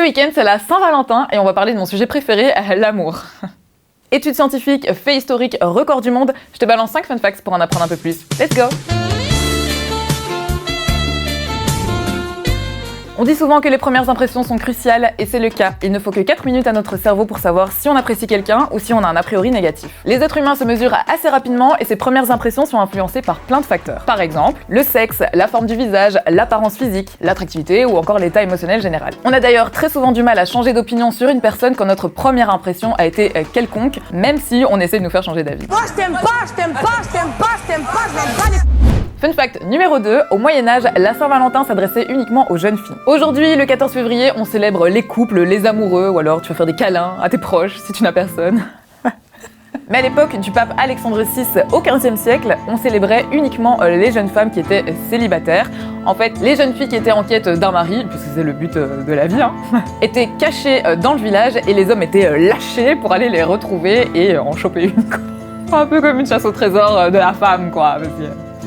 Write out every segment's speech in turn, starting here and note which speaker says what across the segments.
Speaker 1: Ce week-end, c'est la Saint-Valentin et on va parler de mon sujet préféré, l'amour. Études scientifiques, faits historiques, records du monde, je te balance 5 fun facts pour en apprendre un peu plus. Let's go! On dit souvent que les premières impressions sont cruciales, et c'est le cas. Il ne faut que 4 minutes à notre cerveau pour savoir si on apprécie quelqu'un ou si on a un a priori négatif. Les êtres humains se mesurent assez rapidement et ces premières impressions sont influencées par plein de facteurs. Par exemple, le sexe, la forme du visage, l'apparence physique, l'attractivité ou encore l'état émotionnel général. On a d'ailleurs très souvent du mal à changer d'opinion sur une personne quand notre première impression a été quelconque, même si on essaie de nous faire changer d'avis.
Speaker 2: Moi je t'aime pas, je t'aime pas, je t'aime pas, je t'aime pas, je m'en bats les...
Speaker 1: Fun fact numéro 2, au Moyen-Âge, la Saint-Valentin s'adressait uniquement aux jeunes filles. Aujourd'hui, le 14 février, on célèbre les couples, les amoureux, ou alors tu vas faire des câlins à tes proches si tu n'as personne. Mais à l'époque du pape Alexandre VI au XVe siècle, on célébrait uniquement les jeunes femmes qui étaient célibataires. En fait, les jeunes filles qui étaient en quête d'un mari, puisque c'est le but de la vie, étaient cachées dans le village et les hommes étaient lâchés pour aller les retrouver et en choper une. Un peu comme une chasse au trésor de la femme, quoi.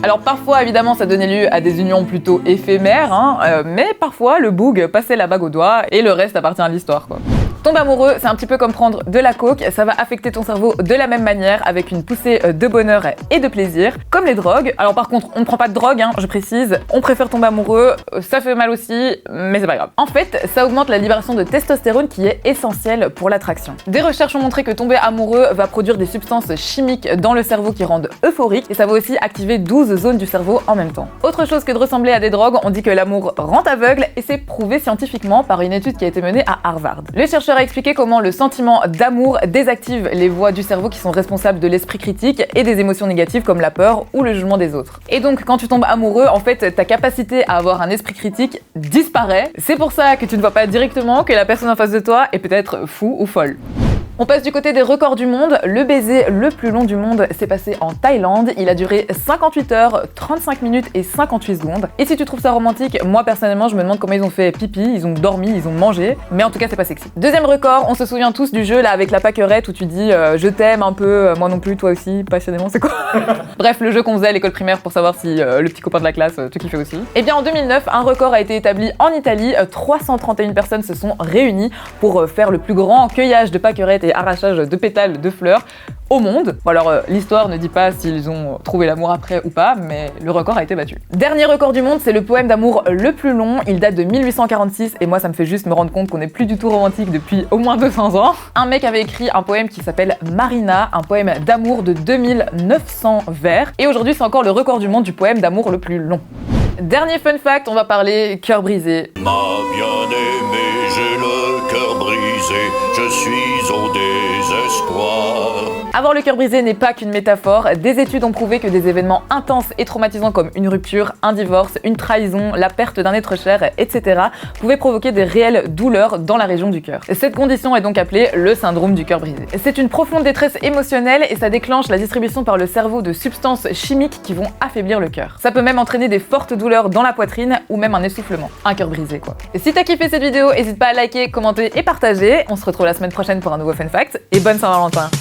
Speaker 1: Alors parfois, évidemment, ça donnait lieu à des unions plutôt éphémères, mais parfois, le boug passait la bague au doigt et le reste appartient à l'histoire, quoi. Tomber amoureux, c'est un petit peu comme prendre de la coke, ça va affecter ton cerveau de la même manière, avec une poussée de bonheur et de plaisir, comme les drogues. Alors par contre, on ne prend pas de drogue, je précise, on préfère tomber amoureux, ça fait mal aussi, mais c'est pas grave. En fait, ça augmente la libération de testostérone qui est essentielle pour l'attraction. Des recherches ont montré que tomber amoureux va produire des substances chimiques dans le cerveau qui rendent euphorique, et ça va aussi activer 12 zones du cerveau en même temps. Autre chose que de ressembler à des drogues, on dit que l'amour rend aveugle, et c'est prouvé scientifiquement par une étude qui a été menée à Harvard. Les chercheurs a expliqué comment le sentiment d'amour désactive les voies du cerveau qui sont responsables de l'esprit critique et des émotions négatives comme la peur ou le jugement des autres. Et donc quand tu tombes amoureux, en fait ta capacité à avoir un esprit critique disparaît. C'est pour ça que tu ne vois pas directement que la personne en face de toi est peut-être fou ou folle. On passe du côté des records du monde. Le baiser le plus long du monde s'est passé en Thaïlande. Il a duré 58 heures, 35 minutes et 58 secondes. Et si tu trouves ça romantique, moi personnellement je me demande comment ils ont fait pipi, ils ont dormi, ils ont mangé, mais en tout cas c'est pas sexy. Deuxième record, on se souvient tous du jeu là avec la pâquerette où tu dis je t'aime un peu, moi non plus, toi aussi, passionnément, c'est quoi? Bref, le jeu qu'on faisait à l'école primaire pour savoir si le petit copain de la classe te kiffait aussi. Et bien en 2009, un record a été établi en Italie. 331 personnes se sont réunies pour faire le plus grand cueillage de pâquerettes et arrachage de pétales de fleurs au monde. Bon alors l'histoire ne dit pas s'ils ont trouvé l'amour après ou pas, mais le record a été battu. Dernier record du monde, c'est le poème d'amour le plus long. Il date de 1846 et moi ça me fait juste me rendre compte qu'on n'est plus du tout romantique depuis au moins 200 ans. Un mec avait écrit un poème qui s'appelle Marina, un poème d'amour de 2900 vers, et aujourd'hui c'est encore le record du monde du poème d'amour le plus long. Dernier fun fact, on va parler cœur brisé.
Speaker 3: Ma bien-aimée, j'ai le cœur brisé, je suis au désespoir.
Speaker 1: Avoir le cœur brisé n'est pas qu'une métaphore. Des études ont prouvé que des événements intenses et traumatisants comme une rupture, un divorce, une trahison, la perte d'un être cher, etc. pouvaient provoquer des réelles douleurs dans la région du cœur. Cette condition est donc appelée le syndrome du cœur brisé. C'est une profonde détresse émotionnelle et ça déclenche la distribution par le cerveau de substances chimiques qui vont affaiblir le cœur. Ça peut même entraîner des fortes douleurs dans la poitrine ou même un essoufflement. Un cœur brisé quoi. Et si t'as kiffé cette vidéo, n'hésite pas à liker, commenter et partager. On se retrouve la semaine prochaine pour un nouveau fun fact et bonne Saint-Valentin.